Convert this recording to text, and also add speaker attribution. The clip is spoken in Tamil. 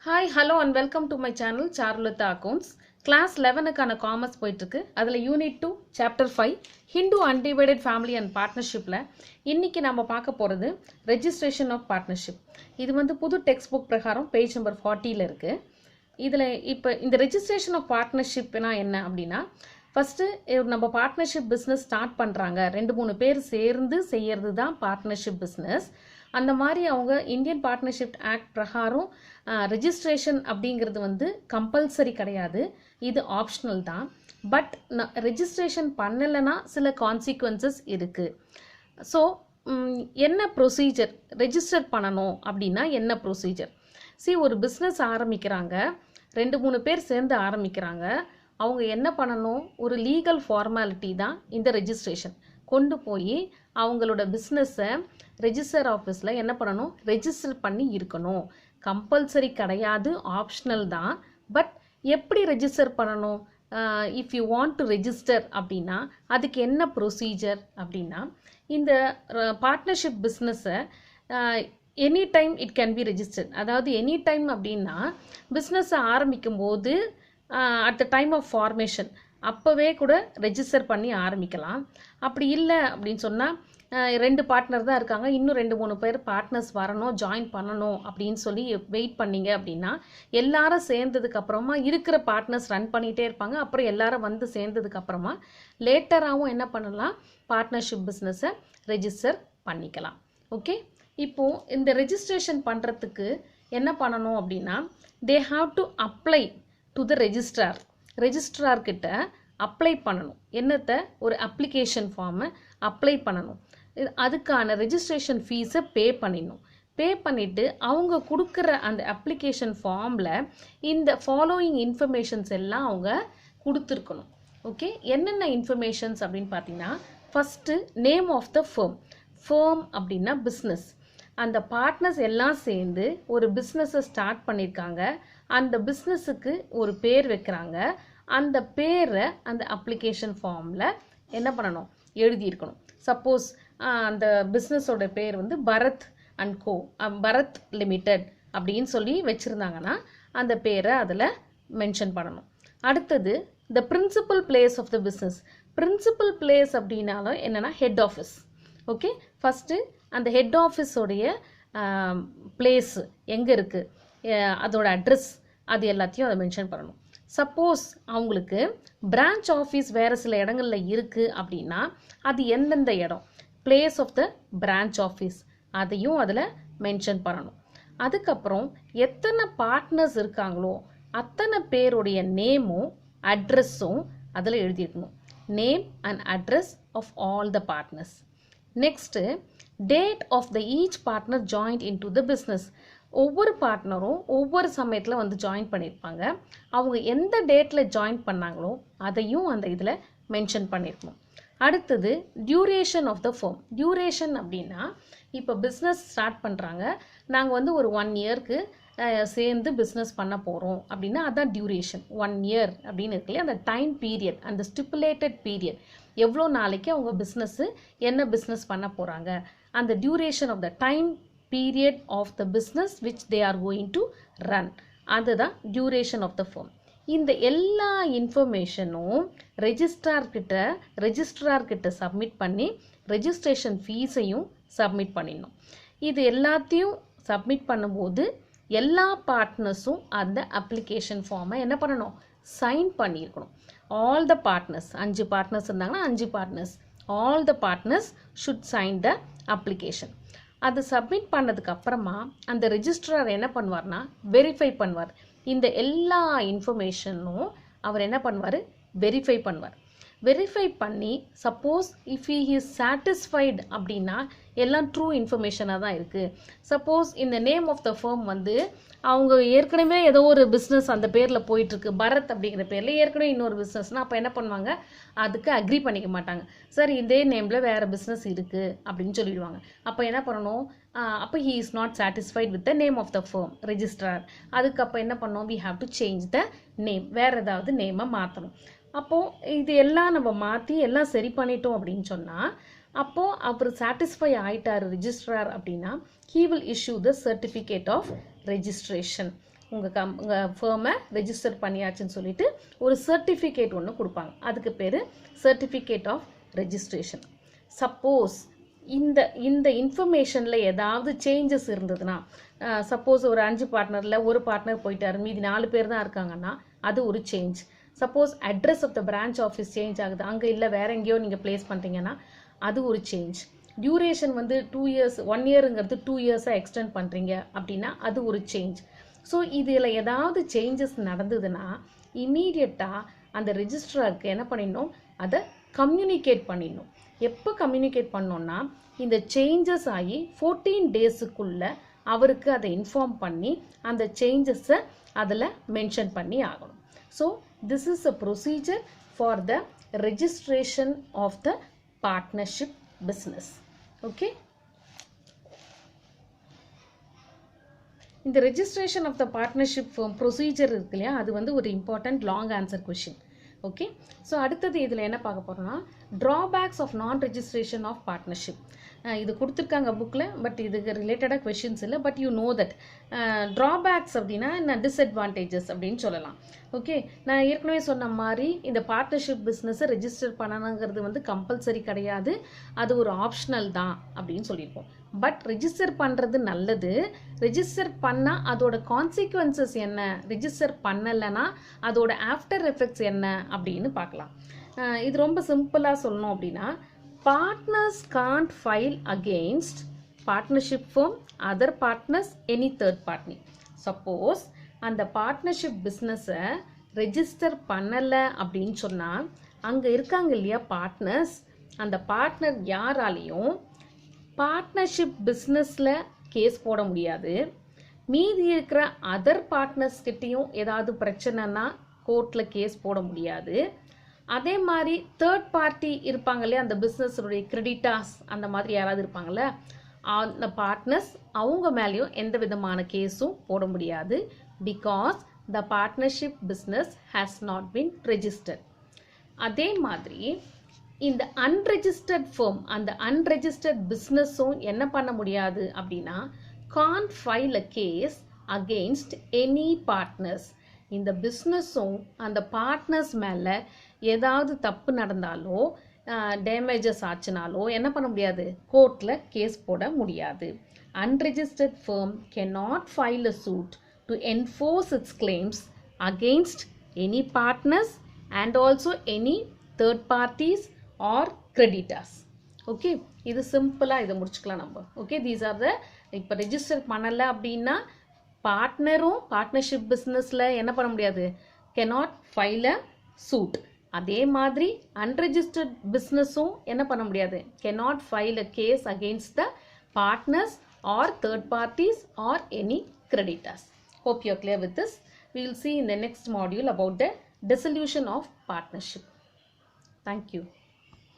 Speaker 1: Hi, hello and welcome to my channel Charulata Accounts. Class 11க்கான காமர்ஸ் போயிட்டு இருக்கு. அதுல unit 2 chapter 5 Hindu Undivided Family and Partnershipல இன்னைக்கு நாம பார்க்க போறது ரெஜிஸ்ட்ரேஷன் ஆஃப் பார்ட்னர்ஷிப். இது வந்து புது டெக்ஸ்ட் புக் பிரகாரம் பேஜ் நம்பர் 40ல இருக்கு. இதுல இப்போ இந்த ரெஜிஸ்ட்ரேஷன் ஆஃப் பார்ட்னர்ஷிப்னா என்ன அப்படின்னா ஃபர்ஸ்ட் நம்ம பார்ட்னர்ஷிப் பிஸ்னஸ் ஸ்டார்ட் பண்றாங்க. 2-3 பேர் சேர்ந்து செய்யறது தான் பார்ட்னர்ஷிப் பிஸ்னஸ். அந்த மாதிரி அவங்க இந்தியன் பார்ட்னர்ஷிப் ஆக்ட் பிரகாரம் ரெஜிஸ்ட்ரேஷன் அப்படிங்கிறது வந்து கம்பல்சரி கிடையாது, இது ஆப்ஷனல் தான். பட் ரெஜிஸ்ட்ரேஷன் பண்ணலைன்னா சில கான்சிக்வன்சஸ் இருக்குது. ஸோ என்ன ப்ரொசீஜர் ரெஜிஸ்டர் பண்ணணும் அப்படின்னா என்ன ப்ரொசீஜர்? ஒரு பிஸ்னஸ் ஆரம்பிக்கிறாங்க, 2-3 பேர் சேர்ந்து ஆரம்பிக்கிறாங்க. அவங்க என்ன பண்ணணும், ஒரு லீகல் ஃபார்மாலிட்டி தான் இந்த ரெஜிஸ்ட்ரேஷன். கொண்டு போய் அவங்களோட பிஸ்னஸை ரெஜிஸ்டர் ஆஃபீஸில் என்ன பண்ணணும், ரெஜிஸ்டர் பண்ணி இருக்கணும். கம்பல்சரி கிடையாது, ஆப்ஷனல் தான். பட் எப்படி ரெஜிஸ்டர் பண்ணணும்? If you want to register அப்படின்னா அதுக்கு என்ன ப்ரொசீஜர் அப்படின்னா, இந்த பார்ட்னர்ஷிப் பிஸ்னஸை any time it can be registered. அதாவது எனி டைம் அப்படின்னா பிஸ்னஸை ஆரம்பிக்கும் போது at the time of formation அப்போவே கூட ரெஜிஸ்டர் பண்ணி ஆரம்பிக்கலாம். அப்படி இல்லை அப்படின்னு சொன்னால் 2 பார்ட்னர் தான் இருக்காங்க, இன்னும் 2-3 பேர் பார்ட்னர்ஸ் வரணும், ஜாயின் பண்ணணும் அப்படின்னு சொல்லி வெயிட் பண்ணிங்க அப்படின்னா எல்லாரும் சேர்ந்ததுக்கு அப்புறமா இருக்கிற பார்ட்னர்ஸ் ரன் பண்ணிகிட்டே இருப்பாங்க. அப்புறம் எல்லாரும் வந்து சேர்ந்ததுக்கு அப்புறமா லேட்டராகவும் என்ன பண்ணலாம், பார்ட்னர்ஷிப் பிஸ்னஸை ரெஜிஸ்டர் பண்ணிக்கலாம். ஓகே, இப்போது இந்த ரெஜிஸ்ட்ரேஷன் பண்ணுறதுக்கு என்ன பண்ணணும் அப்படின்னா they have to apply to the ரெஜிஸ்ட்ரார்கிட்ட அப்ளை பண்ணணும். என்னத்தை, ஒரு அப்ளிகேஷன் ஃபார்மை அப்ளை பண்ணணும். அதுக்கான ரெஜிஸ்ட்ரேஷன் ஃபீஸை பே பண்ணிடணும். பே பண்ணிவிட்டு அவங்க கொடுக்குற அந்த அப்ளிகேஷன் ஃபார்மில் இந்த ஃபாலோயிங் இன்ஃபர்மேஷன்ஸ் எல்லாம் அவங்க கொடுத்துருக்கணும். ஓகே, என்னென்ன இன்ஃபர்மேஷன்ஸ் அப்படின்னு பார்த்தீங்கன்னா, first name of the firm அப்படின்னா பிஸ்னஸ். அந்த பார்ட்னர்ஸ் எல்லாம் சேர்ந்து ஒரு பிஸ்னஸை ஸ்டார்ட் பண்ணியிருக்காங்க. அந்த பிஸ்னஸுக்கு ஒரு பேர் வைக்கிறாங்க. அந்த பேரை அந்த அப்ளிகேஷன் ஃபார்மில் என்ன பண்ணணும், எழுதியிருக்கணும். சப்போஸ் அந்த பிஸ்னஸோட பேர் வந்து Bharat and co, Bharat limited அப்படின்னு சொல்லி வச்சுருந்தாங்கன்னா அந்த பேரை அதில் மென்ஷன் பண்ணணும். அடுத்தது the principal place of the business. Principal place அப்படின்னாலும் என்னென்னா ஹெட் ஆஃபீஸ். ஓகே, ஃபஸ்ட்டு அந்த ஹெட் ஆஃபீஸோடைய பிளேஸு எங்கே இருக்குது, அதோட அட்ரஸ், அது எல்லாத்தையும் அதை மென்ஷன் பண்ணணும். சப்போஸ் அவங்களுக்கு பிரான்ச் ஆஃபீஸ் வேறு சில இடங்களில் இருக்குது அப்படின்னா அது எந்தெந்த இடம், place of the branch office, அதையும் அதில் மென்ஷன் பண்ணணும். அதுக்கப்புறம் எத்தனை பார்ட்னர்ஸ் இருக்காங்களோ அத்தனை பேருடைய நேமும் அட்ரஸும் அதில் எழுதியிருக்கணும். Name and address of all the partners. Next date of the each partner joint in to the business. ஒவ்வொரு பார்ட்னரும் ஒவ்வொரு சமயத்தில் வந்து ஜாயின் பண்ணியிருப்பாங்க. அவங்க எந்த டேட்டில் ஜாயின் பண்ணாங்களோ அதையும் அந்த இதில் மென்ஷன் பண்ணியிருக்கணும். அடுத்தது duration of the firm. Duration அப்படின்னா இப்போ பிஸ்னஸ் ஸ்டார்ட் பண்ணுறாங்க, நாங்கள் வந்து ஒரு 1 இயர்க்கு சேர்ந்து பிஸ்னஸ் பண்ண போகிறோம் அப்படின்னா அதான் டியூரேஷன். 1 இயர் அப்படின்னு இருக்குல்லையே, அந்த டைம் பீரியட், அந்த ஸ்டிப்புலேட்டட் பீரியட், எவ்வளோ நாளைக்கு அவங்க பிஸ்னஸ்ஸு என்ன பிஸ்னஸ் பண்ண போகிறாங்க, அந்த duration of the time period of the business which they are going to run, அதுதான் டியூரேஷன் ஆஃப் த ஃபேர்ம். இந்த எல்லா இன்ஃபர்மேஷனும் ரெஜிஸ்ட்ரார்கிட்ட சப்மிட் பண்ணி ரெஜிஸ்ட்ரேஷன் ஃபீஸையும் சப்மிட் பண்ணிடணும். இது எல்லாத்தையும் சப்மிட் பண்ணும்போது எல்லா பார்ட்னர்ஸும் அந்த அப்ளிகேஷன் ஃபார்மை என்ன பண்ணணும், சைன் பண்ணியிருக்கணும். ஆல் த பார்ட்னர்ஸ், 5 பார்ட்னர்ஸ் இருந்தாங்கன்னா 5 partners, all the partners should sign the application. அது சப்மிட் பண்ணதுக்கு அப்புறமா அந்த ரெஜிஸ்ட்ரார் என்ன பண்ணுவார்னா வெரிஃபை பண்ணுவார். இந்த எல்லா இன்ஃபர்மேஷனும் அவர் என்ன பண்ணுவார், வெரிஃபை பண்ணுவார். வெரிஃபை பண்ணி suppose if he is satisfied அப்படின்னா எல்லாம் ட்ரூ இன்ஃபர்மேஷனாக தான் இருக்குது. சப்போஸ் இந்த நேம் ஆஃப் த ஃபேர்ம் வந்து அவங்க ஏற்கனவே ஏதோ ஒரு பிஸ்னஸ் அந்த பேரில் போயிட்டுருக்கு, பரத் அப்படிங்கிற பேரில் ஏற்கனவே இன்னொரு பிஸ்னஸ்னால் அப்போ என்ன பண்ணுவாங்க, அதுக்கு அக்ரி பண்ணிக்க மாட்டாங்க. சார் இதே நேமில் வேறு பிஸ்னஸ் இருக்குது அப்படின்னு சொல்லிடுவாங்க. அப்போ என்ன பண்ணணும், அப்போ he is not satisfied with the name of the firm registrar. அதுக்கு அப்போ என்ன பண்ணணும், we have to change the name, வேறு ஏதாவது நேமை மாற்றணும். அப்போது இது எல்லாம் நம்ம மாற்றி எல்லாம் சரி பண்ணிட்டோம் அப்படின்னு சொன்னால் அப்போது அவர் சாட்டிஸ்ஃபை ஆகிட்டார் ரிஜிஸ்ட்ரார் அப்படின்னா he will issue the certificate of registration. உங்கள் ஃபேர்மை ரெஜிஸ்டர் பண்ணியாச்சுன்னு சொல்லிட்டு ஒரு சர்டிஃபிகேட் ஒன்று கொடுப்பாங்க. அதுக்கு பேர் சர்டிஃபிகேட் ஆஃப் ரெஜிஸ்ட்ரேஷன். சப்போஸ் இந்த இன்ஃபர்மேஷனில் ஏதாவது சேஞ்சஸ் இருந்ததுன்னா, சப்போஸ் ஒரு 5 பார்ட்னரில் ஒரு பார்ட்னர் போயிட்டார், மீதி 4 பேர் தான் இருக்காங்கன்னா அது ஒரு change. Suppose address of the branch office change ஆகுது, அங்கே இல்லை வேற எங்கேயோ நீங்கள் பிளேஸ் பண்ணுறீங்கன்னா அது ஒரு சேஞ்ச். டியூரேஷன் வந்து 2 இயர்ஸ் 1 இயருங்கிறது 2 இயர்ஸாக எக்ஸ்டெண்ட் பண்ணுறீங்க அப்படின்னா அது ஒரு சேஞ்ச். ஸோ இதில் ஏதாவது சேஞ்சஸ் நடந்ததுன்னா இமீடியட்டாக அந்த ரெஜிஸ்ட்ராருக்கு என்ன பண்ணிடணும், அதை கம்யூனிகேட் பண்ணிடணும். எப்போ கம்யூனிகேட் பண்ணோன்னா, இந்த சேஞ்சஸ் ஆகி 14 டேஸுக்குள்ளே அவருக்கு அதை இன்ஃபார்ம் பண்ணி அந்த சேஞ்சஸை அதில் மென்ஷன் பண்ணி ஆகணும். So this is a procedure for the registration of the partnership business. Okay, இந்த registration of the partnership procedure இருக்கு இல்லையா, அது வந்து ஒரு important long answer question. Okay, so அடுத்தது இதில் என்ன பார்க்க போகிறோம்னா, drawbacks of non registration of partnership. இது கொடுத்துருக்காங்க புக்கில், பட் இதுக்கு ரிலேட்டடாக கொஷின்ஸ் இல்லை. But you know that drawbacks அப்படின்னா என்ன, டிஸ்அட்வான்டேஜஸ் அப்படின்னு சொல்லலாம். ஓகே, நான் ஏற்கனவே சொன்ன மாதிரி இந்த பார்ட்னர்ஷிப் பிஸ்னஸை ரெஜிஸ்டர் பண்ணணுங்கிறது வந்து கம்பல்சரி கிடையாது, அது ஒரு ஆப்ஷனல் தான் அப்படின்னு சொல்லியிருக்கோம். பட் ரெஜிஸ்டர் பண்ணுறது நல்லது. ரெஜிஸ்டர் பண்ணால் அதோட கான்சிக்வன்சஸ் என்ன, ரெஜிஸ்டர் பண்ணலைன்னா அதோட ஆஃப்டர் எஃபெக்ட்ஸ் என்ன அப்படின்னு பார்க்கலாம். இது ரொம்ப சிம்பிளாக சொல்லணும் அப்படின்னா, partners can't file against partnership firm, other partners, any third party. Suppose அந்த பார்ட்னர்ஷிப் பிஸ்னஸை ரெஜிஸ்டர் பண்ணலை அப்படின்னு சொன்னால் அங்கே இருக்காங்க இல்லையா பார்ட்னர்ஸ், அந்த பார்ட்னர் யாராலையும் பார்ட்னர்ஷிப் பிஸ்னஸில் கேஸ் போட முடியாது. மீதி இருக்கிற அதர் பார்ட்னர்ஸ் கிட்டேயும் ஏதாவது பிரச்சனைனா கோர்ட்டில் கேஸ் போட முடியாது. அதே மாதிரி தேர்ட் பார்ட்டி இருப்பாங்க இல்லையா, அந்த பிஸ்னஸுடைய கிரெடிட்டாஸ் அந்த மாதிரி யாராவது இருப்பாங்கள்ல, அந்த பார்ட்னர்ஸ் அவங்க மேலேயும் எந்த விதமான கேஸும் போட முடியாது. Because the partnership business has not been registered. அதே மாதிரி இந்த அன்ரெஜிஸ்டர்ட் ஃபர்ம், அந்த அன்ரெஜிஸ்டர்ட் பிஸ்னஸும் என்ன பண்ண முடியாது அப்படின்னா, can't file a case against any partners. இந்த பிஸ்னஸும் அந்த பார்ட்னர்ஸ் மேலே ஏதாவது தப்பு நடந்தாலோ டேமேஜஸ் ஆச்சுனாலோ என்ன பண்ண முடியாது, கோர்ட்டில் கேஸ் போட முடியாது. Unregistered firm cannot file a suit to enforce its claims against any partners and also any third parties or creditors. Okay, இது சிம்பிளாக இதை முடிச்சுக்கலாம் நம்ம. ஓகே, தீஸ் ஆர் த, இப்போ ரெஜிஸ்டர் பண்ணலை அப்படின்னா பார்ட்னரும் பார்ட்னர்ஷிப் பிஸ்னஸில் என்ன பண்ண முடியாது, cannot file a suit. அதே மாதிரி அன்ரெஜிஸ்டர்ட் பிஸ்னஸும் என்ன பண்ண முடியாது, cannot file a case against the partners or third parties or any creditors. Hope you are clear with this. We will see in the next module about the dissolution of partnership. Thank you.